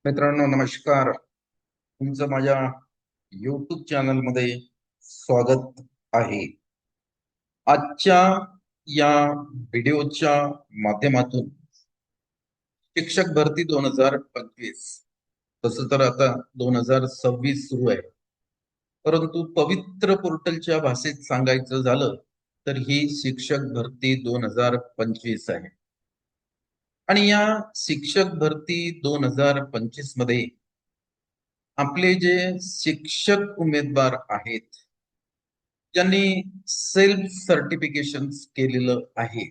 मित्रांनो नमस्कार. तुमचं माझ्या YouTube चॅनल मध्ये स्वागत आहे. आजच्या या व्हिडिओच्या माध्यमातून शिक्षक भरती 2025, तसं तर आता 2026 सुरू आहे, परंतु पवित्र पोर्टलच्या भाषेत सांगायचं झालं तर ही शिक्षक भरती 2025 आहे. आणि या शिक्षक भरती 2025 मध्ये आपले जे शिक्षक उमेदवार आहेत, ज्यांनी सेल्फ सर्टिफिकेशन केलेलं आहे,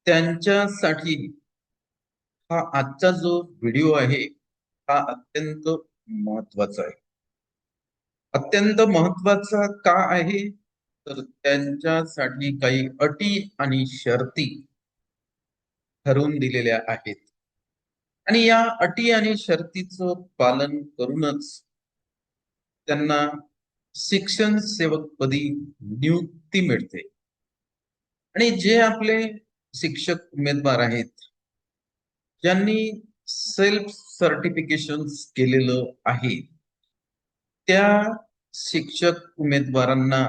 त्यांच्यासाठी हा आजचा जो व्हिडिओ आहे हा अत्यंत महत्वाचा आहे. अत्यंत महत्वाचा का आहे तर त्यांच्यासाठी काही अटी आणि शर्ती ठरवून दिलेल्या आहेत आणि या अटी आणि शर्तीचं पालन करूनच त्यांना शिक्षण सेवक पदी नियुक्ती मिळते. आणि जे आपले शिक्षक उमेदवार आहेत, ज्यांनी सेल्फ सर्टिफिकेशन केलेलं आहे, त्या शिक्षक उमेदवारांना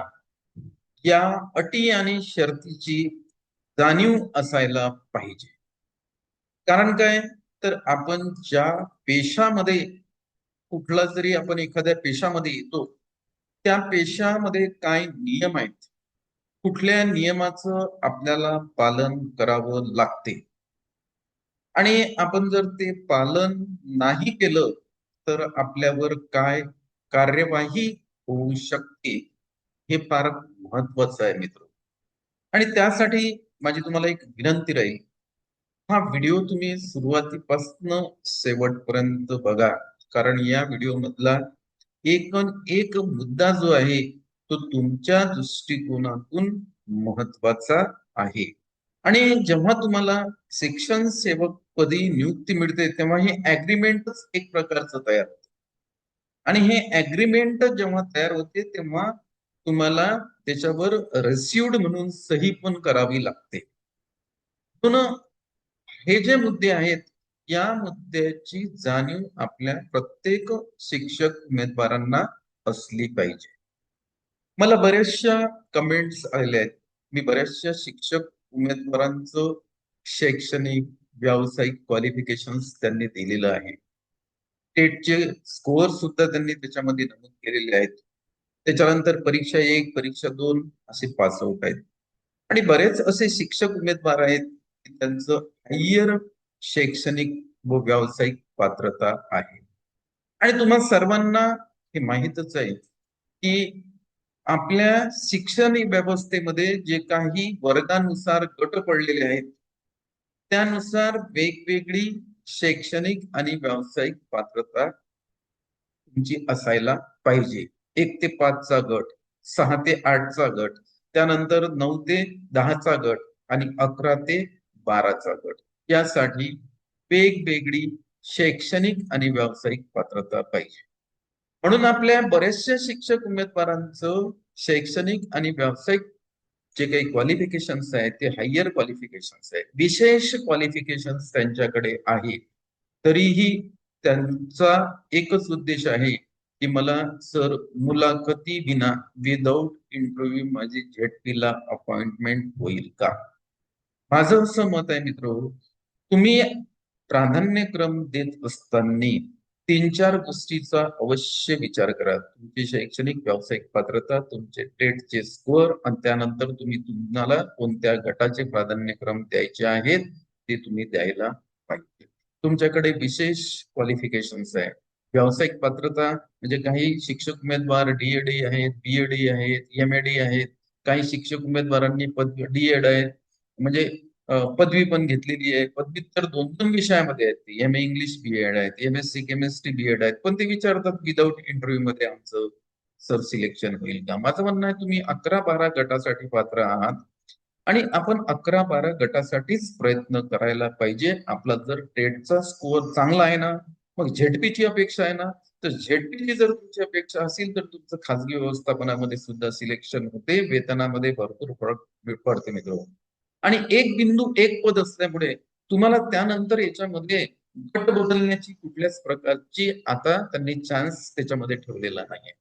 या अटी आणि शर्तीची जाणीव असायला पाहिजे. कारण काय तर आपण ज्या पेशामध्ये कुठला जरी आपण एखाद्या पेशामध्ये येतो, त्या पेशामध्ये काय नियम आहेत, कुठल्या नियमाचं आपल्याला पालन करावं लागते आणि आपण जर ते पालन नाही केलं तर आपल्यावर काय कार्यवाही होऊ शकते, हे फार महत्वाचं आहे मित्र. आणि त्यासाठी माझी तुम्हाला एक विनंती राहील, हा व्हिडिओ तुम्ही सुरुवातीपासून शेवटपर्यंत बघा. कारण या व्हिडिओ मधला एक मुद्दा जो आहे तो तुमच्या दृष्टिकोनातून महत्वाचा आहे. आणि जेव्हा तुम्हाला शिक्षण सेवक पदी नियुक्ती मिळते तेव्हा हे अग्रीमेंटच एक प्रकारचं तयार होतं. आणि हे अग्रीमेंट जेव्हा तयार होते तेव्हा तुम्हाला त्याच्यावर रिसिव्ड म्हणून सही पण करावी लागते. म्हणून हे जे मुद्दे आहेत, या मुद्द्याची जाणीव आपल्या प्रत्येक शिक्षक उमेदवारांना असली पाहिजे. मला बऱ्याचशा कमेंट्स आलेल्या आहेत. मी बऱ्याचशा शिक्षक उमेदवारांचं शैक्षणिक व्यावसायिक क्वालिफिकेशन्स त्यांनी दिलेलं आहे. टेटचे स्कोअर सुद्धा त्यांनी त्याच्यामध्ये नमूद केलेले आहेत. त्याच्यानंतर परीक्षा 1, परीक्षा 2 असे पास आउट आहेत. आणि बरेच असे शिक्षक उमेदवार आहेत की त्यांचं हायर शैक्षणिक व व्यावसायिक पात्रता आहे. आणि तुम्हा सर्वांना हे माहीतच आहे की आपल्या शिक्षण व्यवस्थेमध्ये जे काही वर्गानुसार गट पडलेले आहेत, त्यानुसार वेगवेगळी शैक्षणिक आणि व्यावसायिक पात्रता तुमची असायला पाहिजे. 1 ते 5 चा गट, 6 ते 8 चा गट, त्यानंतर 9 ते 10 चा गट आणि 11 ते 12 चा गट. यासाठी वेगवेगळी शैक्षणिक आणि व्यावसायिक पात्रता पाहिजे. म्हणून आपल्या बऱ्याचशा शिक्षक उमेदवारांचं शैक्षणिक आणि व्यावसायिक जे काही क्वालिफिकेशन्स आहेत ते हायर क्वालिफिकेशन्स आहेत, विशेष क्वालिफिकेशन्स त्यांच्याकडे आहे. तरीही त्यांचा एकच उद्देश आहे की मला सर मुलाखती विना विदाऊट इंटरव्ह्यू माझी झेडपीला अपॉइंटमेंट होईल का. माझं असं मत आहे मित्र, तुम्ही प्राधान्यक्रम देत असताना 3-4 गोष्टीचा अवश्य विचार करा. तुमची शैक्षणिक व्यावसायिक पात्रता, तुमचे टेटचे स्कोअर आणि त्यानंतर तुम्हाला कोणत्या गटाचे प्राधान्यक्रम द्यायचे आहेत ते तुम्ही द्यायला पाहिजे. तुमच्याकडे विशेष क्वालिफिकेशन्स आहे. व्यावसायिक पात्रता म्हणजे काही शिक्षक उमेदवार डीएडी आहेत, बीएडी आहेत, एमएडी आहेत. काही शिक्षक उमेदवारांनी डीएड आहेत, म्हणजे पदवी पण घेतलेली आहे. पदवीत तर 2-2 विषयामध्ये आहेत. एम ए इंग्लिश बीएड आहेत, एमएससी केमिस्ट्री बीएड आहेत. पण ते विचारतात विदाऊट इंटरव्ह्यू मध्ये आमचं सर सिलेक्शन होईल का. माझं म्हणणं आहे तुम्ही 11-12 गटासाठी पात्र आहात आणि आपण 11-12 गटासाठीच प्रयत्न करायला पाहिजे. आपला जर टेटचा स्कोअर चांगला आहे ना, मग झेडपीची अपेक्षा आहे ना, तर झेडपीची जर तुमची अपेक्षा असेल तर तुमचं खाजगी व्यवस्थापनामध्ये सुद्धा सिलेक्शन होते. वेतनामध्ये भरपूर फरक पडते मित्र. आणि एक बिंदू एक पद असल्यामुळे तुम्हाला त्यानंतर याच्यामध्ये गट बदलण्याची कुठल्याच प्रकारची आता त्यांनी चान्स त्याच्यामध्ये ठेवलेला नाहीये.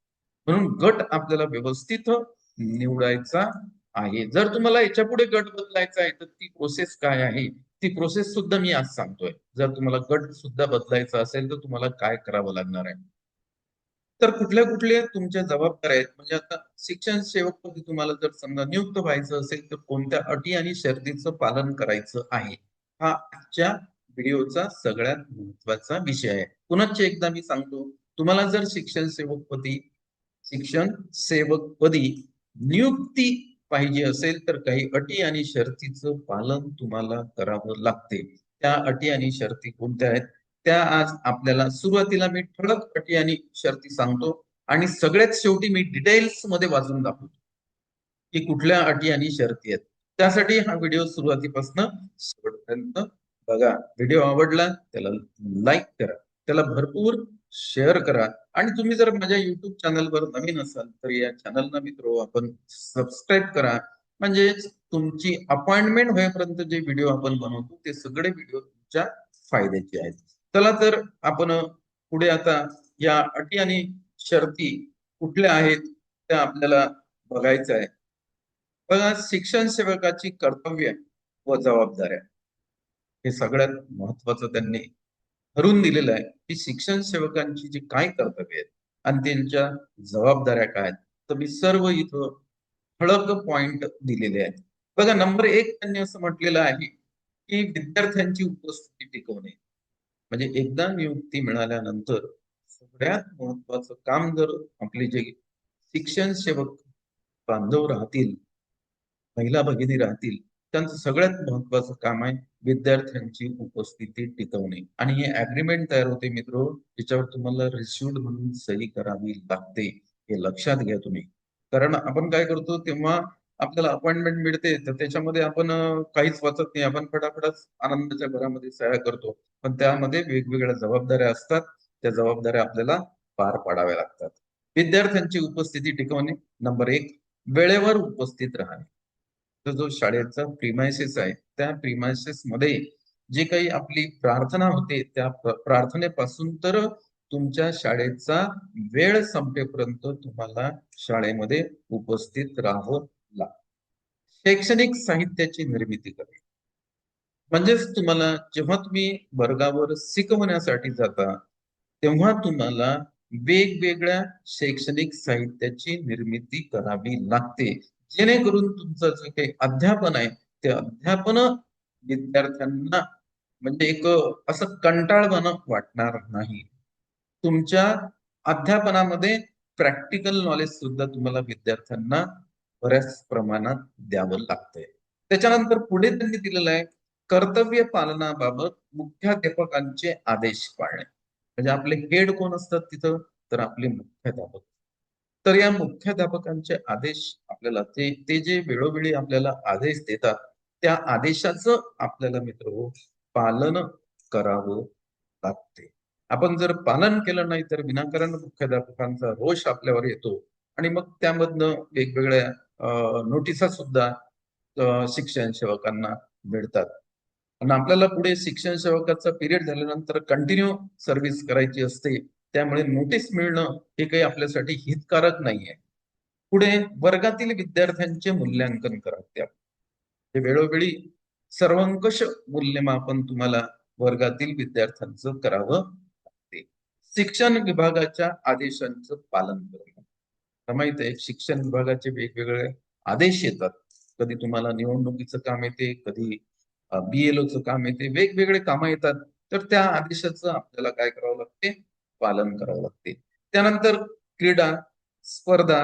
म्हणून गट आपल्याला व्यवस्थित निवडायचा आहे. जर तुम्हाला याच्या पुढे गट बदलायचा आहे तर ती प्रोसेस काय आहे ती प्रोसेस सुद्धा मी आज सांगतोय. जर तुम्हाला गट सुद्धा बदलायचा असेल तर तुम्हाला काय करावं लागणार आहे. तर कुठल्या कुठल्या तुमच्या जबाबदाऱ्या आहेत म्हणजे आता शिक्षण सेवक पदी तुम्हाला जर समजा नियुक्त व्हायचं असेल तर कोणत्या अटी आणि शर्तीचं पालन करायचं आहे हा आजच्या व्हिडिओचा सगळ्यात महत्वाचा विषय आहे. पुनश्च एकदा मी सांगतो तुम्हाला जर शिक्षण सेवक पदी नियुक्ती पाहिजे असेल तर काही अटी आणि शर्तीचं पालन तुम्हाला करावं लागते. त्या अटी आणि शर्ती कोणत्या आहेत त्या आज आपल्याला सुरुवातीला मी ठळक अटी आणि शर्ती सांगतो आणि सगळ्यात शेवटी मी डिटेल्स मध्ये वाचून दाखवतो की कुठल्या अटी आणि शर्ती आहेत. त्यासाठी हा व्हिडिओ सुरुवातीपासून शेवटपर्यंत बघा. व्हिडिओ आवडला त्याला लाईक करा, त्याला भरपूर शेअर करा आणि तुम्ही जर माझ्या युट्यूब चॅनलवर नवीन असाल तर या चॅनलला मित्र आपण सबस्क्राईब करा. म्हणजे तुमची अपॉइंटमेंट होईपर्यंत जे व्हिडिओ आपण बनवतो ते सगळे व्हिडिओ तुमच्या फायद्याचे आहेत. चला तर आपण पुढे आता या अटी आणि शर्ती कुठल्या आहेत त्या आपल्याला बघायचं आहे. बघा शिक्षण सेवकाची कर्तव्य व जबाबदाऱ्या हे सगळ्यात महत्वाचं त्यांनी ठरवून दिलेलं आहे की शिक्षण सेवकांची जी काय कर्तव्य आहेत आणि त्यांच्या जबाबदाऱ्या काय आहेत. तर मी सर्व इथं ठळक पॉइंट दिलेले आहेत. बघा नंबर 1 त्यांनी असं म्हटलेलं आहे की विद्यार्थ्यांची उपस्थिती टिकवणे. म्हणजे एकदा नियुक्ती मिळाल्यानंतर सगळ्यात महत्वाचं काम जर आपले जे शिक्षण सेवक बांधव राहतील महिला भगिनी राहतील त्यांचं सगळ्यात महत्वाचं काम आहे विद्यार्थ्यांची उपस्थिती टिकवणे. आणि हे अग्रीमेंट तयार होते मित्र त्याच्यावर तुम्हाला रिसिव्ड म्हणून सही करावी लागते. हे लक्षात घ्या तुम्ही. कारण आपण काय करतो तेव्हा आपल्याला अपॉइंटमेंट मिळते तर त्याच्यामध्ये आपण काहीच वाचत नाही. आपण फटाफटच आनंदाच्या घरामध्ये सह्या करतो. पण त्यामध्ये वेगवेगळ्या जबाबदाऱ्या असतात. त्या जबाबदाऱ्या आपल्याला पार पाडाव्या लागतात. विद्यार्थ्यांची उपस्थिती टिकवणे नंबर 1 वेळेवर उपस्थित राहणे. तर जो शाळेचा प्रिमायसेस आहे त्या प्रिमायसेस मध्ये जे काही आपली प्रार्थना होते त्या प्रार्थनेपासून तर तुमच्या शाळेचा वेळ संपेपर्यंत तुम्हाला शाळेमध्ये उपस्थित राहावं लागतं. शैक्षणिक साहित्याची निर्मिती करणे म्हणजेच तुम्हाला जेव्हा तुम्ही वर्गावर शिकवण्यासाठी जाता तेव्हा तुम्हाला वेगवेगळ्या शैक्षणिक साहित्याची निर्मिती करावी लागते. जेणेकरून तुमचं जे काही अध्यापन आहे ते अध्यापन विद्यार्थ्यांना म्हणजे एक असं कंटाळवाणं वाटणार नाही. तुमच्या अध्यापनामध्ये प्रॅक्टिकल नॉलेज सुद्धा तुम्हाला विद्यार्थ्यांना बऱ्याच प्रमाणात द्यावं लागतंय. त्याच्यानंतर पुढे त्यांनी दिलेलं आहे कर्तव्य पालनाबाबत मुख्याध्यापकांचे आदेश पाळणे. म्हणजे आपले हेड कोण असतात तिथं तर आपले मुख्याध्यापक. तर या मुख्याध्यापकांचे आदेश आपल्याला ते जे वेळोवेळी आपल्याला आदेश देतात त्या आदेशाचं आपल्याला मित्र पालन करावं लागते. आपण जर पालन केलं नाही तर विनाकारण मुख्याध्यापकांचा रोष आपल्यावर येतो आणि मग त्यामधनं वेगवेगळ्या नोटिसा सुद्धा शिक्षण सेवकांना मिळतात. आणि आपल्याला पुढे शिक्षण सेवकाचा पिरियड झाल्यानंतर कंटिन्यू सर्व्हिस करायची असते. त्यामुळे नोटीस मिळणं हे काही आपल्यासाठी हितकारक नाहीये. पुढे वर्गातील विद्यार्थ्यांचे मूल्यांकन करा. ते वेळोवेळी सर्वंकष मूल्यमापन तुम्हाला वर्गातील विद्यार्थ्यांचं करावं लागते. शिक्षण विभागाच्या आदेशांचं पालन करणं. माहित आहे शिक्षण विभागाचे वेगवेगळे आदेश येतात. कधी तुम्हाला निवडणुकीचं काम येते, कधी BLOचं काम येते, वेगवेगळे कामं येतात. तर त्या आदेशाचं आपल्याला काय करावं लागते पालन करावं लागते. त्यानंतर क्रीडा स्पर्धा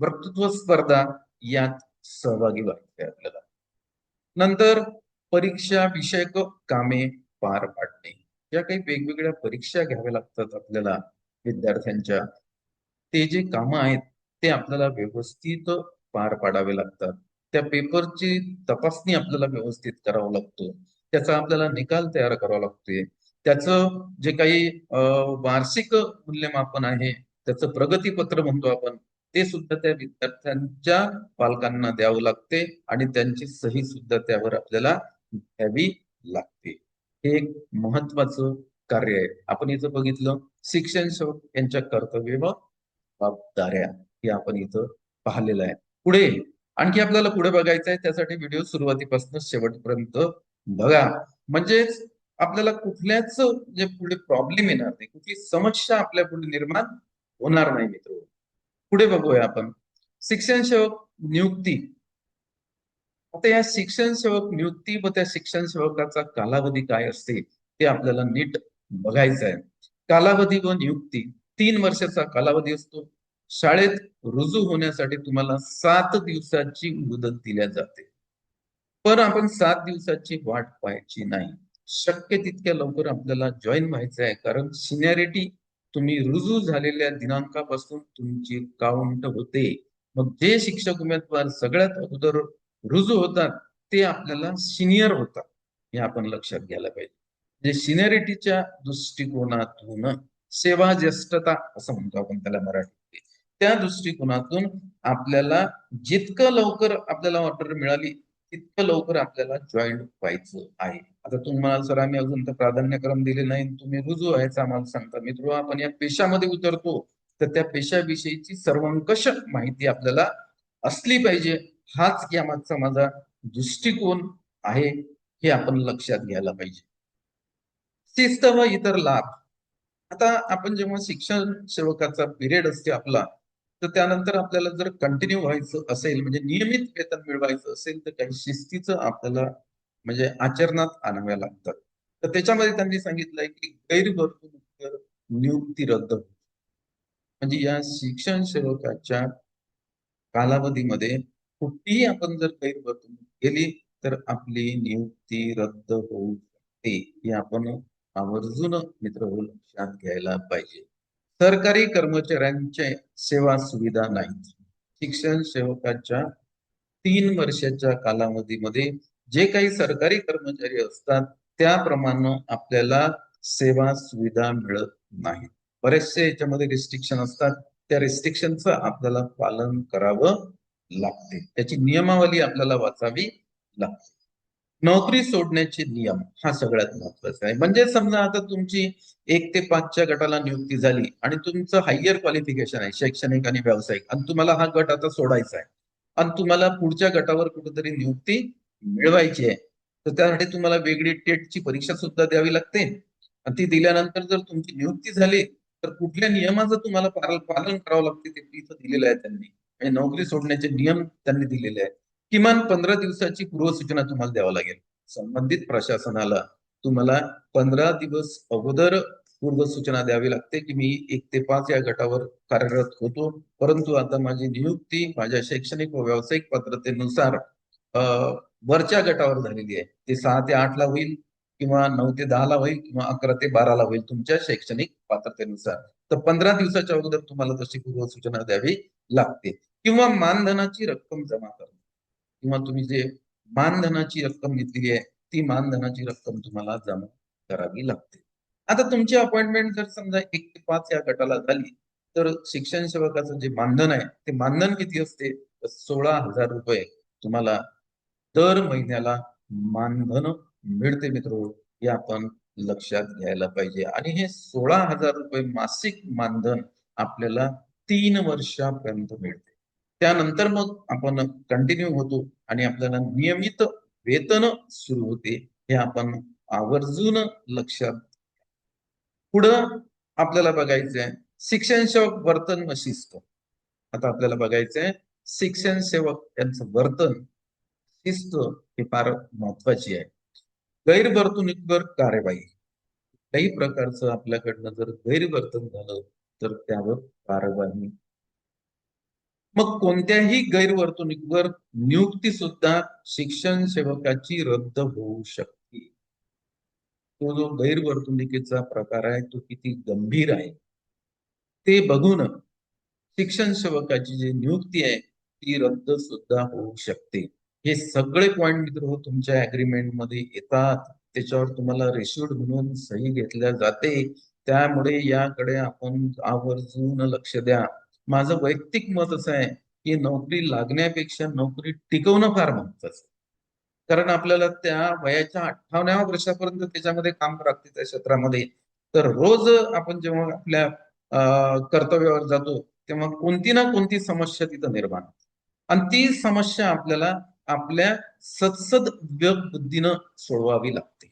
वक्तृत्व स्पर्धा यात सहभागी व्हायचे आपल्याला. नंतर परीक्षा विषयक कामे पार पाडणे. या काही वेगवेगळ्या परीक्षा घ्याव्या लागतात आपल्याला विद्यार्थ्यांच्या. ते जे कामं आहेत ते आपल्याला व्यवस्थित पार पाडावे लागतात. त्या पेपरची तपासणी आपल्याला व्यवस्थित करावं लागतो. त्याचा आपल्याला निकाल तयार करावा लागतोय. त्याचं जे काही वार्षिक मूल्यमापन आहे त्याचं प्रगतीपत्र म्हणतो आपण ते सुद्धा त्या विद्यार्थ्यांच्या पालकांना द्यावं लागते आणि त्यांची सही सुद्धा त्यावर आपल्याला घ्यावी लागते. हे एक महत्वाचं कार्य आहे. आपण इथं बघितलं शिक्षण सेवक यांच्या कर्तव्य व जबाबदाऱ्या हे आपण इथं पाहिलेलं आहे. पुढे आणखी आपल्याला पुढे बघायचं आहे, त्यासाठी व्हिडिओ सुरुवातीपासून शेवटपर्यंत बघा. म्हणजेच आपल्याला कुठल्याच जे पुढे प्रॉब्लेम येणार नाही, कुठली समस्या आपल्या पुढे निर्माण होणार नाही मित्र. पुढे बघूया आपण शिक्षण सेवक नियुक्ती. आता या शिक्षण सेवक नियुक्ती व त्या शिक्षण सेवकाचा कालावधी काय असते ते आपल्याला नीट बघायचं आहे. कालावधी व नियुक्ती 3 वर्षाचा कालावधी असतो. शाळेत रुजू होण्यासाठी तुम्हाला 7 दिवसाची मुदत दिल्या जाते. पण आपण 7 दिवसाची वाट पाहायची नाही. शक्य तितक्या लवकर आपल्याला जॉईन व्हायचं आहे, कारण सिनियरिटी तुम्ही रुजू झालेल्या दिनांकापासून तुमची काउंट होते. मग जे शिक्षक उमेदवार सगळ्यात अगोदर रुजू होतात ते आपल्याला सिनियर होतात, हे आपण लक्षात घ्यायला पाहिजे. म्हणजे सिनियरिटीच्या दृष्टिकोनातून सेवा ज्येष्ठता असं म्हणतो आपण त्याला मराठीत. त्या दृष्टिकोनातून आपल्याला जितकं लवकर आपल्याला ऑर्डर मिळाली तितकं लवकर आपल्याला जॉईन व्हायचं आहे. आता तुम्हाला सर आम्ही अजून तर प्राधान्यक्रम दिले नाही, तुम्ही रुजू व्हायचं आम्हाला सांगता. मित्र, आपण या पेशामध्ये उतरतो तर त्या पेशाविषयीची सर्वंकष माहिती आपल्याला असली पाहिजे. हाच यामागचा माझा दृष्टिकोन आहे, हे आपण लक्षात घ्यायला पाहिजे. शिस्त व इतर लाभ. आता आपण जेव्हा शिक्षण सेवकाचा पिरियड असते आपला, तर त्यानंतर आपल्याला जर कंटिन्यू व्हायचं असेल, म्हणजे नियमित वेतन मिळवायचं असेल, तर काही शिस्तीचं आपल्याला म्हणजे आचरणात आणाव्या लागतात. तर त्याच्यामध्ये त्यांनी सांगितलंय की गैरवर्तणूक नियुक्ती रद्द. म्हणजे या शिक्षण सेवकाच्या कालावधीमध्ये कुठेही आपण जर गैरवर्तणूक केली तर आपली नियुक्ती रद्द होऊ शकते, हे आपण आवर्जून मित्र लक्षात घ्यायला पाहिजे. सरकारी कर्मचाऱ्यांचे सेवा सुविधा नाहीत. शिक्षण सेवकाच्या 3 वर्षाच्या कालावधीमध्ये जे काही सरकारी कर्मचारी असतात त्याप्रमाणे आपल्याला सेवा सुविधा मिळत नाही. बरेचसे याच्यामध्ये रिस्ट्रिक्शन असतात, त्या रिस्ट्रिक्शनचं आपल्याला पालन करावं लागते. त्याची नियमावली आपल्याला वाचावी लागते. नोकरी सोडण्याचे नियम हा सगळ्यात महत्वाचा आहे. म्हणजे समजा आता तुमची 1 ते 5च्या गटाला नियुक्ती झाली आणि तुमचं हायर क्वालिफिकेशन आहे शैक्षणिक आणि व्यावसायिक, आणि तुम्हाला हा गट आता सोडायचा आहे आणि तुम्हाला पुढच्या गटावर कुठेतरी नियुक्ती मिळवायची आहे, तर त्यासाठी तुम्हाला वेगळी टेटची परीक्षा सुद्धा द्यावी लागते. आणि ती दिल्यानंतर जर तुमची नियुक्ती झाली तर कुठल्या नियमाचं तुम्हाला पालन करावं लागते ते इथं दिलेलं आहे त्यांनी. आणि नोकरी सोडण्याचे नियम त्यांनी दिलेले आहेत. किमान 15 दिवसाची पूर्वसूचना तुम्हाला द्यावं लागेल. संबंधित प्रशासनाला तुम्हाला 15 दिवस अगोदर पूर्वसूचना द्यावी लागते की मी 1 ते 5 या गटावर कार्यरत होतो, परंतु आता माझी नियुक्ती माझ्या शैक्षणिक व व्यावसायिक पात्रतेनुसार वरच्या गटावर झालेली आहे. ते 6 ते 8ला होईल किंवा 9 ते 10ला होईल किंवा 11 ते 12ला होईल तुमच्या शैक्षणिक पात्रतेनुसार. तर 15 दिवसाच्या अगोदर तुम्हाला तशी पूर्वसूचना द्यावी लागते. किंवा मानधनाची रक्कम जमा करणं, किंवा तुम्ही जे मानधनाची रक्कम घेतलेली आहे ती मानधनाची रक्कम तुम्हाला जमा करावी लागते. आता तुमची अपॉइंटमेंट जर समजा 1 ते 5 या गटाला झाली तर शिक्षण सेवकाचं जे मानधन आहे ते मानधन किती असते, 16,000 रुपये तुम्हाला दर महिन्याला मानधन मिळते मित्र. हे आपण लक्षात घ्यायला पाहिजे. आणि हे 16,000 रुपये मासिक मानधन आपल्याला 3 वर्षापर्यंत मिळते. त्यानंतर मग आपण कंटिन्यू होतो आणि आपल्याला नियमित वेतन सुरू होते, हे आपण आवर्जून लक्षात. पुढं आपल्याला बघायचंय शिक्षण सेवक वर्तन व शिस्त. आता आपल्याला बघायचंय शिक्षण सेवक यांचं वर्तन शिस्त ही फार महत्वाची आहे. गैरवर्तणुकीवर कार्यवाही. काही प्रकारचं आपल्याकडनं जर गैरवर्तन झालं तर त्यावर कारवाई. मग कोणत्याही गैरवर्तणुकीवर नियुक्ती सुद्धा शिक्षण सेवकाची रद्द होऊ शकते. तो जो गैरवर्तणुकीचा प्रकार आहे तो किती गंभीर आहे ते बघून शिक्षण सेवकाची जी नियुक्ती आहे ती रद्द सुद्धा होऊ शकते. हे सगळे पॉइंट मित्र हो तुमच्या अग्रीमेंट मध्ये येतात, त्याच्यावर तुम्हाला रेशूड म्हणून सही घेतल्या जाते. त्यामुळे याकडे आपण आवर्जून लक्ष द्या. माझं वैयक्तिक मत असं आहे की नोकरी लागण्यापेक्षा नोकरी टिकवणं फार महत्वाचं. कारण आपल्याला त्या वयाच्या 58व्या वर्षापर्यंत त्याच्यामध्ये काम करावं लागते त्या क्षेत्रामध्ये. तर रोज आपण जेव्हा आपल्या कर्तव्यावर जातो तेव्हा कोणती ना कोणती समस्या तिथं निर्माण होते. आणि ती समस्या आपल्याला आपल्या सदसद बुद्धीनं सोडवावी लागते.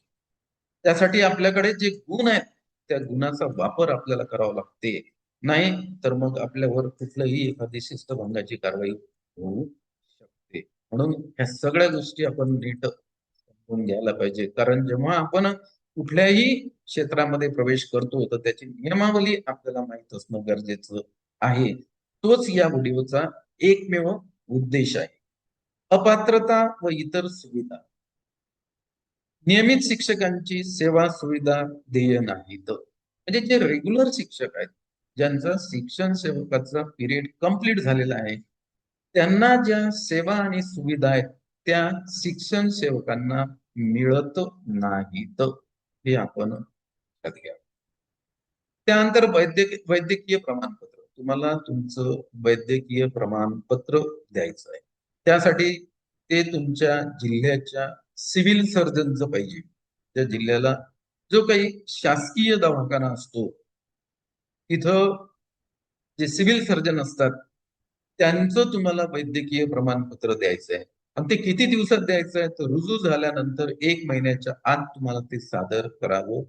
त्यासाठी आपल्याकडे जे गुण आहेत त्या गुणाचा वापर आपल्याला करावा लागते. नाही तर मग आपल्यावर कुठलंही एखादी शिस्तभंगाची कारवाई होऊ शकते. म्हणून ह्या सगळ्या गोष्टी आपण नीट समजून घ्यायला पाहिजे. कारण जेव्हा आपण कुठल्याही क्षेत्रामध्ये प्रवेश करतो तर त्याची नियमावली आपल्याला माहित असणं गरजेचं आहे. तोच या व्हिडिओचा एकमेव उद्देश आहे. अपात्रता व इतर सुविधा. नियमित शिक्षकांची सेवा सुविधा देय नाहीत. म्हणजे जे रेग्युलर शिक्षक आहेत, ज्यांचा शिक्षण सेवकाचा पिरियड कंप्लीट झालेला आहे, त्यांना ज्या सेवा आणि सुविधा आहेत त्या शिक्षण सेवकांना मिळत नाहीत. हे आपण लक्षात घ्या. त्यानंतर वैद्यकीय प्रमाणपत्र. तुम्हाला तुमचं वैद्यकीय प्रमाणपत्र द्यायचं आहे. त्यासाठी ते तुमच्या जिल्ह्याच्या सिव्हिल सर्जनचं पाहिजे. त्या जिल्ह्याला जो काही शासकीय दवाखाना असतो तिथं जे सिव्हिल सर्जन असतात त्यांचं तुम्हाला वैद्यकीय प्रमाणपत्र द्यायचं आहे. आणि ते किती दिवसात द्यायचं आहे तर रुजू झाल्यानंतर 1 महिन्याच्या आत तुम्हाला ते सादर करावं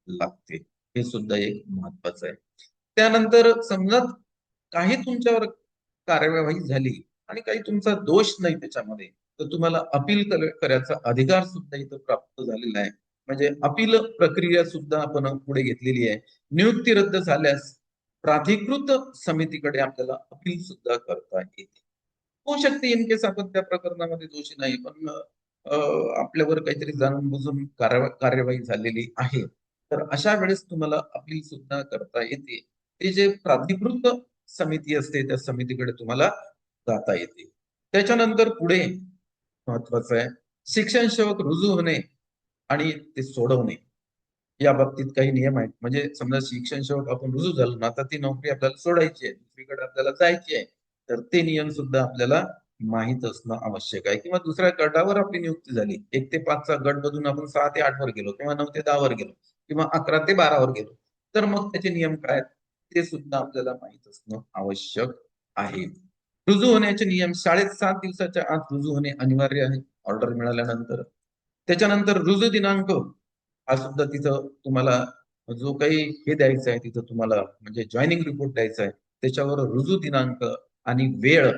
लागते. हे सुद्धा एक महत्वाचं आहे. त्यानंतर समजा काही तुमच्यावर कार्यवाही झाली आणि काही तुमचा दोष नाही त्याच्यामध्ये तर तुम्हाला अपील करायचा अधिकार सुद्धा इथं प्राप्त झालेला आहे. म्हणजे अपील प्रक्रिया सुद्धा आपण पुढे घेतलेली आहे. नियुक्ती रद्द झाल्यास प्राधिकृत समितीकडे आपल्याला अपील सुद्धा करता येते. होऊ शकते इन केस आपण त्या प्रकरणामध्ये दोषी नाही पण आपल्यावर काहीतरी जाणून बुजून कार्यवाही झालेली आहे तर अशा वेळेस तुम्हाला अपील सुद्धा करता येते. ते जे प्राधिकृत समिती असते त्या समितीकडे तुम्हाला जाता येते. त्याच्यानंतर पुढे महत्वाचं आहे शिक्षण सेवक रुजू होणे आणि ते सोडवणे. या बाबतीत काही नियम आहेत. म्हणजे समजा शिक्षण सेवक आपण रुजू झालो ना आता ती नोकरी आपल्याला सोडायची आहे, दुसरीकडे आपल्याला जायची आहे. तर ते नियम सुद्धा आपल्याला माहित असणं आवश्यक आहे. किंवा दुसऱ्या गटावर आपली नियुक्ती झाली. 1 ते 5चा गट बदलून आपण 6 ते 8 वर गेलो किंवा 9 ते 10 वर गेलो किंवा 11 ते 12 वर गेलो. तर मग त्याचे नियम काय आहेत ते सुद्धा आपल्याला माहित असणं आवश्यक आहे. रुजू होण्याचे नियम शाळेत 7 दिवसाच्या आत रुजू होणे अनिवार्य आहे ऑर्डर मिळाल्यानंतर. त्याच्यानंतर रुजू दिनांक हा सुद्धा तिथं तुम्हाला जो काही हे द्यायचं आहे तिथं तुम्हाला म्हणजे जॉईनिंग रिपोर्ट द्यायचा आहे त्याच्यावर रुजू दिनांक आणि वेळ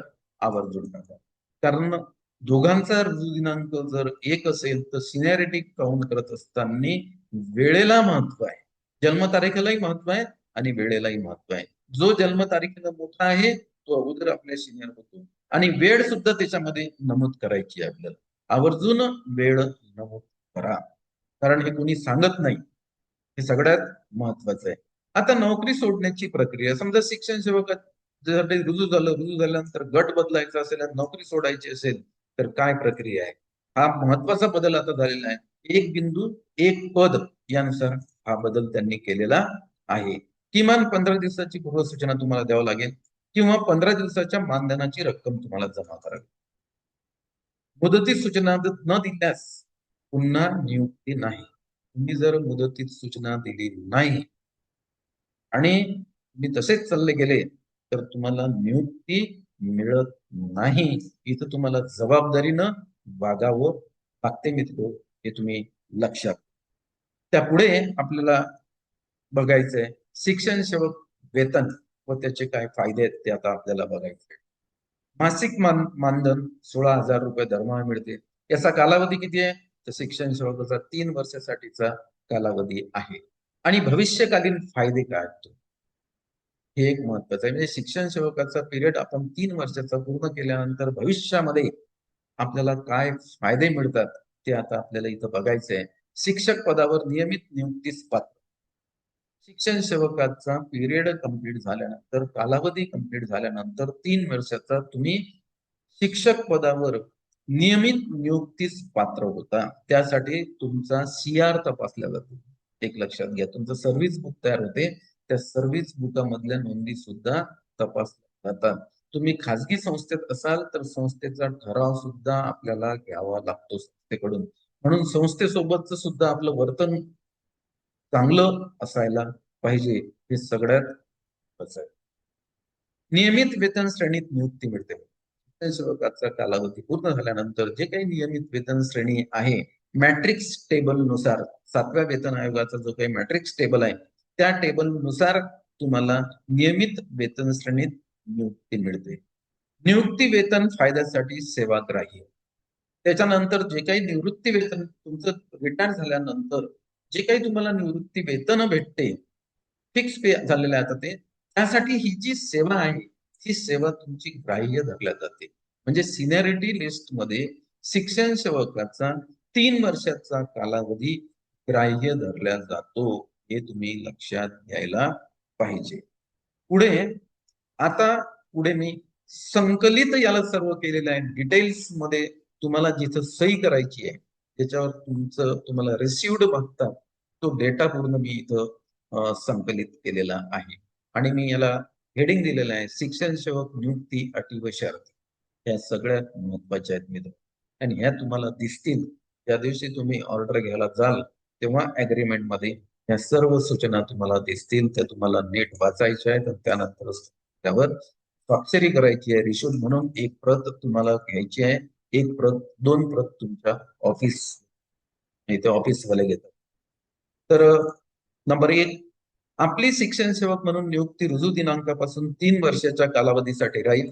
आवर्जून टाका. कारण दोघांचा रुजू दिनांक जर एक असेल तर सिनियरिटी काउंट करत असताना वेळेला महत्व आहे. जन्मतारखेलाही महत्व आहे आणि वेळेलाही महत्व आहे. जो जन्मतारखेला मोठा आहे तो अगोदर आपल्या सिनियर होतो आणि वेळ सुद्धा त्याच्यामध्ये नमूद करायची आहे आपल्याला. आवर्जून वेळ नमूद करा. कारण हे कोणी सांगत नाही. हे सगळ्यात महत्वाचं आहे. आता नोकरी सोडण्याची प्रक्रिया समजा शिक्षण सेवक जर ते रुजू झाल्यानंतर गट बदलायचा असेल आणि नोकरी सोडायची असेल तर काय प्रक्रिया आहे. हा महत्वाचा बदल आता झालेला आहे. 1 बिंदू 1 पद यानुसार हा बदल त्यांनी केलेला आहे. किमान 15 दिवसाची पूर्वसूचना तुम्हाला द्यावं लागेल किंवा 15 दिवसाच्या मानधनाची रक्कम तुम्हाला जमा करावी. मुदतीत सूचना न दिल्यास पुन्हा नियुक्ती नाही. तुम्ही जर मुदतीत सूचना दिली नाही आणि तुम्ही तसेच चालले गेले तर तुम्हाला नियुक्ती मिळत नाही. इथं तुम्हाला जबाबदारीनं वागावं लागते मित्र. हे तुम्ही लक्षात. त्यापुढे आपल्याला बघायचंय शिक्षण सेवक वेतन व त्याचे काय फायदे आहेत ते आता आपल्याला बघायचे. मासिक मानधन 16,000 रुपये दरमहा मिळते. याचा कालावधी किती आहे तर शिक्षण सेवकाचा 3 वर्षासाठीचा कालावधी आहे. आणि भविष्यकालीन फायदे काय आहेत हे एक महत्वाचं आहे. म्हणजे शिक्षण सेवकाचा पिरियड आपण 3 वर्षाचा पूर्ण केल्यानंतर भविष्यामध्ये आपल्याला काय फायदे मिळतात ते आता आपल्याला इथं बघायचं आहे. शिक्षक पदावर नियमित नियुक्तीस पात्र. शिक्षण सेवकाचा पिरियड कंप्लीट झाल्यानंतर कालावधी कंप्लीट झाल्यानंतर 3 वर्षाचा तुम्ही शिक्षक पदावर नियमित नियुक्तीस पात्र होता. त्यासाठी तुमचा CR तपासला जातो. एक लक्षात घ्या तुमचं सर्व्हिस बुक तयार होते. त्या सर्व्हिस बुकामधल्या नोंदी सुद्धा तपासल्या जातात. तुम्ही खाजगी संस्थेत असाल तर संस्थेचा ठराव सुद्धा आपल्याला घ्यावा लागतो संस्थेकडून. म्हणून संस्थेसोबतच सुद्धा आपलं वर्तन चांगलं असायला पाहिजे, हे सगळ्यात महत्त्वाचं आहे. नियमित वेतन श्रेणीत नियुक्ती मिळते. सेवकाचा कालावधी पूर्ण झाल्यानंतर जे काही नियमित वेतन श्रेणी आहे, मॅट्रिक्स टेबल नुसार 7व्या वेतन आयोगाचा जो काही मॅट्रिक्स टेबल आहे, त्या टेबल नुसार तुम्हाला नियमित वेतन श्रेणीत नियुक्ती मिळते. नियुक्ती वेतन फायद्यासाठी सेवाग्राही. त्याच्यानंतर जे काही निवृत्ती वेतन तुमचं रिटायर झाल्यानंतर जे काही तुम्हाला निवृत्ती वेतन भेटते, फिक्स पे झालेलं आहे आता ते, त्यासाठी ही जी सेवा आहे, ही सेवा तुमची ग्राह्य धरल्या जाते. म्हणजे सिनियरिटी लिस्ट मध्ये शिक्षण सेवकाचा 3 वर्षाचा कालावधी ग्राह्य धरला जातो. हे तुम्ही लक्षात घ्यायला पाहिजे. पुढे आता पुढे मी संकलित याला सर्व केलेलं आहे. डिटेल्स मध्ये तुम्हाला जिथं सही करायची आहे त्याच्यावर तुम्हाला रिसिव्ड बघता तो डेटा पूर्ण मी इथं संकलित केलेला आहे. आणि मी याला हेडिंग दिलेलं आहे, शिक्षण सेवक नियुक्ती अटी व शर्ती. ह्या सगळ्यात महत्वाच्या आहेत मित्र. आणि ह्या तुम्हाला दिसतील ज्या दिवशी तुम्ही ऑर्डर घ्यायला जाल, तेव्हा अग्रीमेंट मध्ये ह्या सर्व सूचना तुम्हाला दिसतील. त्या तुम्हाला नीट वाचायच्या आहेत आणि त्यानंतर त्यावर स्वाक्षरी करायची आहे. रिशूड म्हणून एक प्रत तुम्हाला घ्यायची आहे. एक प्रत, 2 प्रत तुमच्या ऑफिस इथे ऑफिसवाले घेतात. तर नंबर 1, आपली शिक्षण सेवक म्हणून नियुक्ती रुजू दिनांकापासून 3 वर्षाच्या कालावधीसाठी राहील.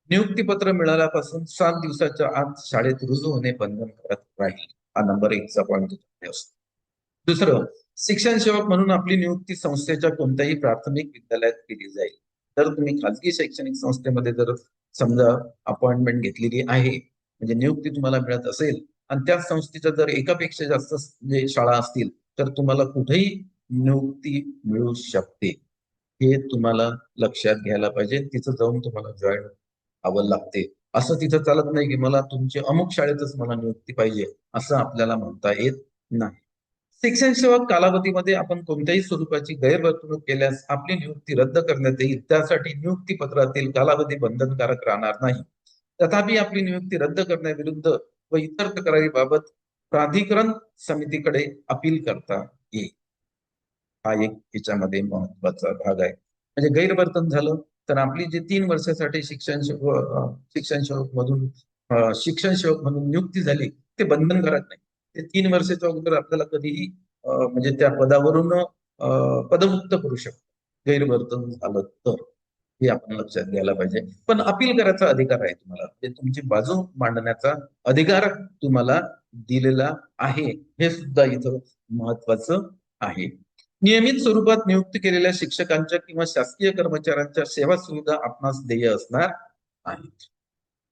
नियुक्तीपत्र मिळाल्यापासून 7 दिवसाच्या आत शाळेत रुजू होणे बंधनकारक राहील. हा नंबर 1चा पॉईंट असतो. दुसरं, शिक्षण सेवक म्हणून आपली नियुक्ती संस्थेच्या कोणत्याही प्राथमिक विद्यालयात केली जाईल. जर तुम्ही खाजगी शैक्षणिक संस्थेमध्ये जर समजा अपॉइंटमेंट घेतलेली आहे, म्हणजे नियुक्ती तुम्हाला मिळत असेल आणि त्या संस्थेच्या जर एकापेक्षा जास्त जे शाळा असतील तर तुम्हाला कुठेही नियुक्ती मिळू शकते. हे तुम्हाला लक्षात घ्यायला पाहिजे. तिथं जाऊन तुम्हाला जॉईन व्हावं लागते. असं तिथं चालत नाही की मला तुमच्या अमुक शाळेतच मला नियुक्ती पाहिजे असं आपल्याला म्हणता येत नाही. शिक्षण सेवक कालावधीमध्ये आपण कोणत्याही स्वरूपाची गैरवर्तणूक केल्यास आपली नियुक्ती रद्द करण्यात येईल. त्यासाठी नियुक्ती पत्रातील कालावधी बंधनकारक राहणार नाही. तथापि आपली नियुक्ती रद्द करण्याविरुद्ध व इतर तक्रारीबाबत प्राधिकरण समितीकडे अपील करता येईल. हा एक याच्यामध्ये महत्वाचा भाग आहे. म्हणजे गैरवर्तन झालं तर आपली जी 3 वर्षासाठी शिक्षण सेवक मधून शिक्षण सेवक म्हणून नियुक्ती झाली ते बंधनकारक नाही. ते 3 वर्षाच्या अगोदर आपल्याला कधीही म्हणजे त्या पदावरून पदमुक्त करू शकतो. गैरवर्तन झालं तर हे आपण लक्षात घ्यायला पाहिजे. पण अपील करायचा अधिकार आहे तुम्हाला. म्हणजे तुमची बाजू मांडण्याचा अधिकार तुम्हाला दिलेला आहे. हे सुद्धा इथं महत्वाचं आहे. नियमित स्वरूपात नियुक्त केलेल्या शिक्षकांच्या किंवा शासकीय कर्मचाऱ्यांच्या सेवा सुविधा आपणास देय असणार आहेत.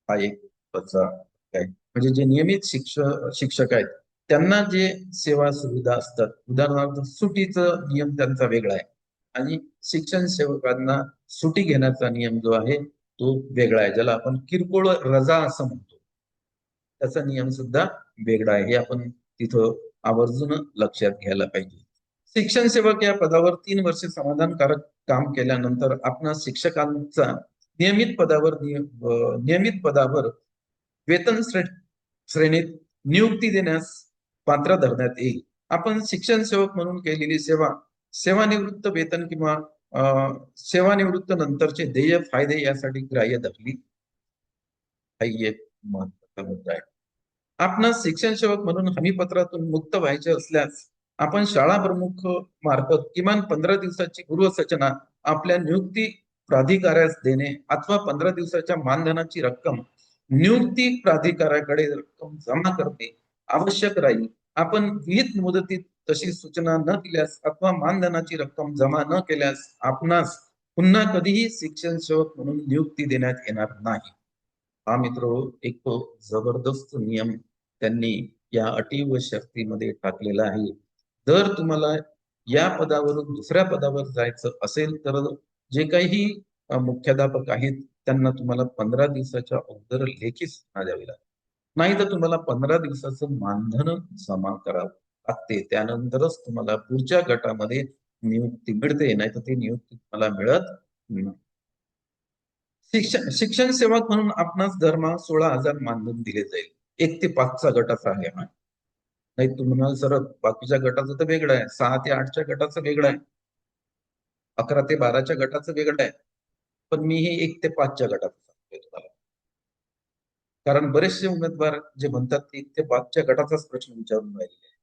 हा एक आहे. म्हणजे जे नियमित शिक्षक आहेत त्यांना जे सेवा सुविधा असतात, उदाहरणार्थ सुटीचं नियम त्यांचा वेगळा आहे आणि शिक्षण सेवकांना सुटी घेण्याचा नियम जो आहे तो वेगळा आहे, ज्याला आपण किरकोळ रजा असं म्हणतो. त्याचा नियम सुद्धा वेगळा आहे. हे आपण तिथं आवर्जून लक्षात घ्यायला पाहिजे. शिक्षण सेवक या पदावर 3 वर्ष समाधानकारक काम केल्यानंतर आपण शिक्षकांचा नियमित पदावर वेतन श्रेणीत नियुक्ती देण्यास पात्र धरण्यात येईल. आपण शिक्षण सेवक म्हणून केलेली सेवा, सेवानिवृत्त वेतन किंवा सेवानिवृत्त नंतरचे देय फायदे यासाठी ग्राह्य धरली. हा एक महत्वाचा मुद्दा आहे. आपण शिक्षण सेवक म्हणून हमीपत्रातून मुक्त व्हायचे असल्यास आपण शाळा प्रमुख मार्फत किमान 15 दिवसाची पूर्वसूचना आपल्या नियुक्ती प्राधिकाऱ्यास देणे अथवा 15 दिवसाच्या मानधनाची रक्कम नियुक्ती प्राधिकाऱ्याकडे रक्कम जमा करणे आवश्यक राहील. आपण विहित मुदतीत तशी सूचना न दिल्यास अथवा मानधनाची रक्कम जमा न केल्यास आपणास पुन्हा कधीही शिक्षण सेवक म्हणून नियुक्ती देण्यात येणार नाही. हा मित्र एक तो जबरदस्त नियम त्यांनी या अटी व शर्तीमध्ये टाकलेला आहे. जर तुम्हाला या पदावरून दुसऱ्या पदावर जायचं असेल तर जे काही मुख्याध्यापक आहेत त्यांना तुम्हाला 15 दिवसाच्या अगोदर लेखी सूचना द्यावी लागते. नाही तर तुम्हाला 15 दिवसाचं मानधन जमा करावं लागते. त्यानंतरच तुम्हाला पुढच्या गटामध्ये नियुक्ती मिळते, नाही तर ती नियुक्ती तुम्हाला मिळत नाही. शिक्षण सेवक म्हणून आपणास दरमहा 16,000 मानधन दिले जाईल. 1 ते 5चा गटाचा आहे हा. नाही तुम्हाला सरळ बाकीच्या गटाचं तर वेगळं आहे, 6 ते 8च्या गटाचं वेगळं आहे, 11 ते 12च्या गटाचं वेगळं आहे. पण मी हे 1 ते 5च्या गटाचं सांगतोय तुम्हाला. कारण बरेचसे उमेदवार जे म्हणतात ते 1 ते 5च्या गटाचाच प्रश्न विचारून राहिले.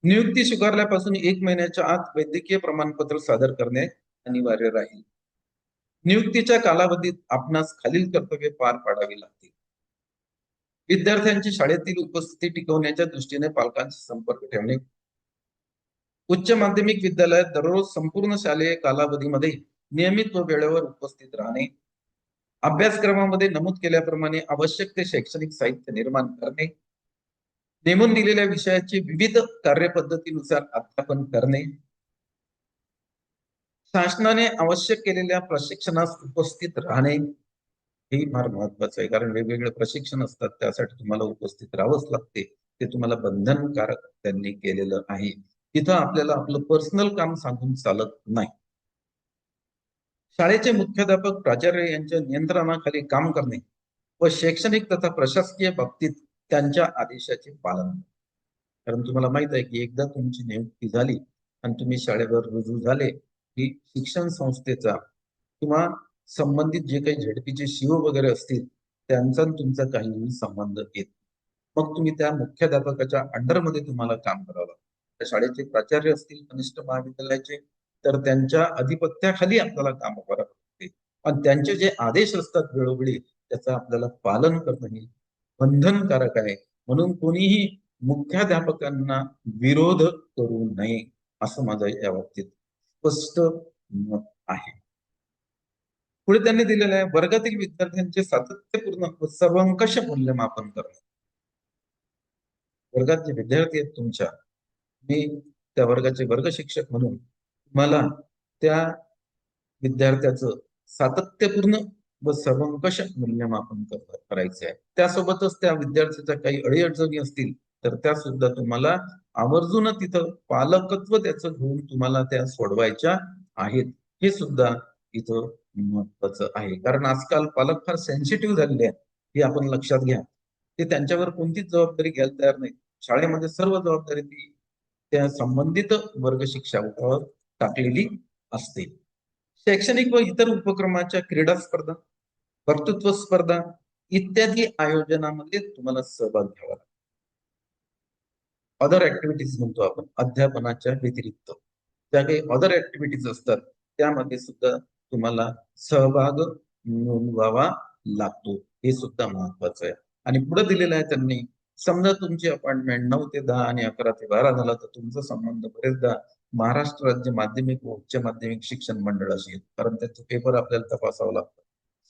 नियुक्ती स्वीकारल्यापासून 1 महिन्याच्या आत वैद्यकीय प्रमाणपत्र सादर करणे अनिवार्य राहील. नियुक्तीच्या कालावधीत आपणास खालील कर्तव्ये पार पाडावी लागतील. विद्यार्थ्यांची शाळेतील उपस्थिती टिकवण्याच्या दृष्टीने पालकांशी संपर्क ठेवणे. उच्च माध्यमिक विद्यालयात दररोज संपूर्ण शालेय कालावधीमध्ये नियमित व वेळेवर उपस्थित राहणे. अभ्यासक्रमामध्ये नमूद केल्याप्रमाणे आवश्यक ते शैक्षणिक साहित्य निर्माण करणे. नेमून दिलेल्या विषयाची विविध कार्यपद्धतीनुसार अध्यापन करणे. शासनाने आवश्यक केलेल्या प्रशिक्षणास उपस्थित राहणे हे फार महत्वाचं आहे. कारण वेगवेगळे प्रशिक्षण असतात, त्यासाठी तुम्हाला उपस्थित राहावंच लागते. ते तुम्हाला बंधनकारक त्यांनी केलेलं आहे. तिथं आपल्याला आपलं पर्सनल काम सांगून चालत नाही. शाळेचे मुख्याध्यापक प्राचार्य यांच्या नियंत्रणाखाली काम करणे व शैक्षणिक तथा प्रशासकीय बाबतीत त्यांच्या आदेशाचे पालन. कारण तुम्हाला माहित आहे की एकदा तुमची नियुक्ती झाली आणि तुम्ही शाळेवर रुजू झाले की शिक्षण संस्थेचा किंवा संबंधित जे काही झेडपीचे सीओ वगैरे असतील त्यांचा तुमचा काहीही संबंध येत. मग तुम्ही त्या मुख्याध्यापकाच्या अंडरमध्ये तुम्हाला काम करावं लागतं. त्या शाळेचे प्राचार्य असतील कनिष्ठ महाविद्यालयाचे तर त्यांच्या अधिपत्याखाली आपल्याला काम करावं लागते. आणि त्यांचे जे आदेश असतात वेळोवेळी त्याचं आपल्याला पालन करणं हे बंधनकारक आहे. म्हणून कोणीही मुख्याध्यापकांना विरोध करू नये असं माझं या बाबतीत स्पष्ट मत आहे. पुढे त्यांनी दिलेलं आहे वर्गातील विद्यार्थ्यांचे सातत्यपूर्ण व सर्वंकष मूल्यमापन करणे. वर्गात जे विद्यार्थी आहेत तुमच्या, मी त्या वर्गाचे वर्ग शिक्षक म्हणून मला त्या विद्यार्थ्याचं सातत्यपूर्ण व सर्वंकष मूल्यमापन करायचे आहे. त्यासोबतच त्या विद्यार्थ्याच्या काही अडीअडचणी असतील तर त्या सुद्धा तुम्हाला आवर्जून तिथं पालकत्व त्याचं घेऊन तुम्हाला त्या सोडवायच्या आहेत. हे सुद्धा इथं महत्वाचं आहे. कारण आजकाल पालक फार सेन्सिटिव्ह झालेले आहेत हे आपण लक्षात घ्या. ते त्यांच्यावर कोणतीच जबाबदारी घ्यायला तयार नाही. शाळेमध्ये सर्व जबाबदारी ती त्या संबंधित वर्ग शिक्षकावर टाकलेली असते. शैक्षणिक व इतर उपक्रमाच्या क्रीडा स्पर्धा, वक्तृत्व स्पर्धा इत्यादी आयोजनामध्ये तुम्हाला सहभाग घ्यावा लागतो. अदर ऍक्टिव्हिटीज म्हणतो आपण अध्यापनाच्या व्यतिरिक्त ज्या काही अदर ऍक्टिव्हिटीज असतात त्यामध्ये सुद्धा तुम्हाला सहभाग नोंदवावा लागतो. हे सुद्धा महत्वाचं आहे. आणि पुढे दिलेलं आहे त्यांनी समजा तुमची अपॉइंटमेंट 9 ते 10 आणि 11 ते 12 झाला तर तुमचा संबंध बरेचदा महाराष्ट्र राज्य माध्यमिक व उच्च माध्यमिक शिक्षण मंडळाशी आहे. कारण त्याचे पेपर आपल्याला तपासावं लागतं,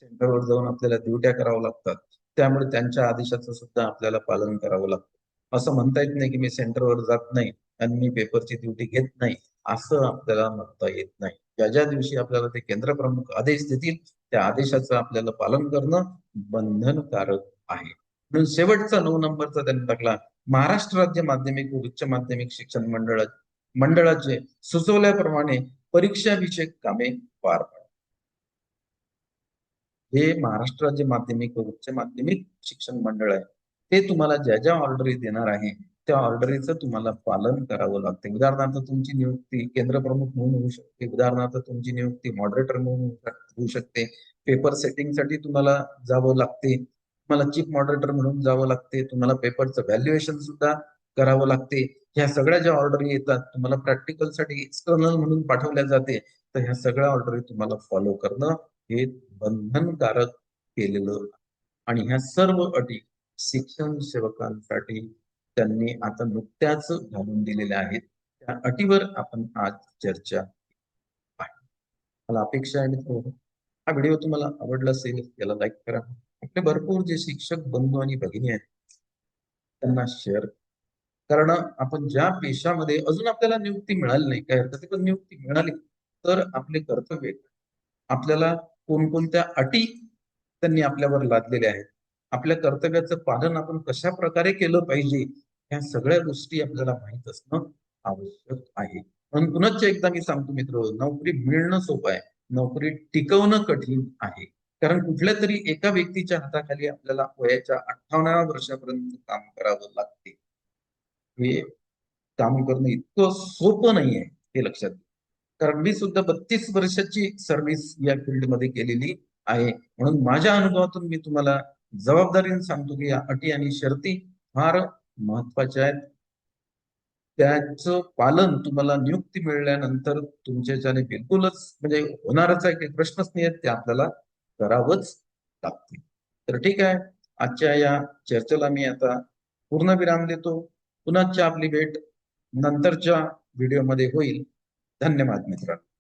सेंटरवर जाऊन आपल्याला ड्युट्या करावं लागतात. त्यामुळे त्यांच्या आदेशाचं सुद्धा आपल्याला पालन करावं लागतं. असं म्हणता येत नाही की मी सेंटरवर जात नाही आणि मी पेपरची ड्युटी घेत नाही असं आपल्याला म्हणता येत नाही. ज्या ज्या दिवशी आपल्याला ते केंद्र प्रमुख आदेश देतील त्या आदेशाचं आपल्याला पालन करणं बंधनकारक आहे. म्हणून शेवटचा 9 नंबरचा त्यांनी टाकला महाराष्ट्र राज्य माध्यमिक व उच्च माध्यमिक शिक्षण मंडळाचे सुचवल्याप्रमाणे परीक्षा विषयक कामे पार पाडा. हे महाराष्ट्र राज्य माध्यमिक व उच्च माध्यमिक शिक्षण मंडळ आहे. ते तुम्हाला ज्या ज्या ऑर्डरी देणार आहे त्या ऑर्डरीचं तुम्हाला पालन करावं लागते. उदाहरणार्थ तुमची नियुक्ती केंद्र प्रमुख म्हणून होऊ शकते. उदाहरणार्थ तुमची नियुक्ती मॉडरेटर म्हणून होऊ शकते. पेपर सेटिंगसाठी तुम्हाला जावं लागते. तुम्हाला चीफ मॉडरेटर म्हणून जावं लागते. तुम्हाला पेपरचं व्हॅल्युएशन सुद्धा करावं लागते. ह्या सगळ्या ज्या ऑर्डरी येतात तुम्हाला प्रॅक्टिकलसाठी एक्सटर्नल म्हणून पाठवल्या जाते. तर ह्या सगळ्या ऑर्डरी तुम्हाला फॉलो करणं हे बंधनकारक केलेलं. आणि ह्या सर्व अटी शिक्षण सेवकांसाठी त्यांनी आता नुकत्याच घालून दिलेल्या आहेत. त्या अटीवर आपण आज चर्चा आहे. मला अपेक्षा आहे मित्र हा व्हिडिओ तुम्हाला आवडला असेल याला लाईक करा. आपले भरपूर जे शिक्षक बंधू आणि भगिनी आहेत त्यांना शेअर. कारण आपण ज्या पेशामध्ये अजून आपल्याला नियुक्ती मिळाली नाही काय हरकत पण नियुक्ती मिळाली तर आपले कर्तव्य आपल्याला कोणकोणत्या अटी त्यांनी आपल्यावर लादलेल्या आहेत. आपल्या कर्तव्याचं पालन आपण कशा प्रकारे केलं पाहिजे ह्या सगळ्या गोष्टी आपल्याला माहित असणं आवश्यक आहे. म्हणून पुनश्च एकदा मी सांगतो मित्र नोकरी मिळणं सोपं आहे नोकरी टिकवणं कठीण आहे. कारण कुठल्या तरी एका व्यक्तीच्या हाताखाली आपल्याला वयाच्या 58व्या वर्षापर्यंत काम करावं लागते. हे काम करणं इतकं सोपं नाहीये, हे लक्षात घ्या. कारण मी सुद्धा 32 वर्षाची सर्व्हिस या फील्डमध्ये केलेली आहे. म्हणून माझ्या अनुभवातून मी तुम्हाला जबाबदारीने सांगतो की या अटी आणि शर्ती फार महत्वाच्या आहेत. त्याचं पालन तुम्हाला नियुक्ती मिळाल्यानंतर तुमच्याच्याने बिलकुलच म्हणजे होणारच आहे, काही प्रश्नच नाही आहेत, ते आपल्याला करावंच लागतील. तर ठीक आहे, आजच्या या चर्चेला मी आता पूर्णविराम देतो. पुन्हाच्या आपली भेट नंतरच्या व्हिडिओमध्ये होईल. धन्यवाद मित्रांनो.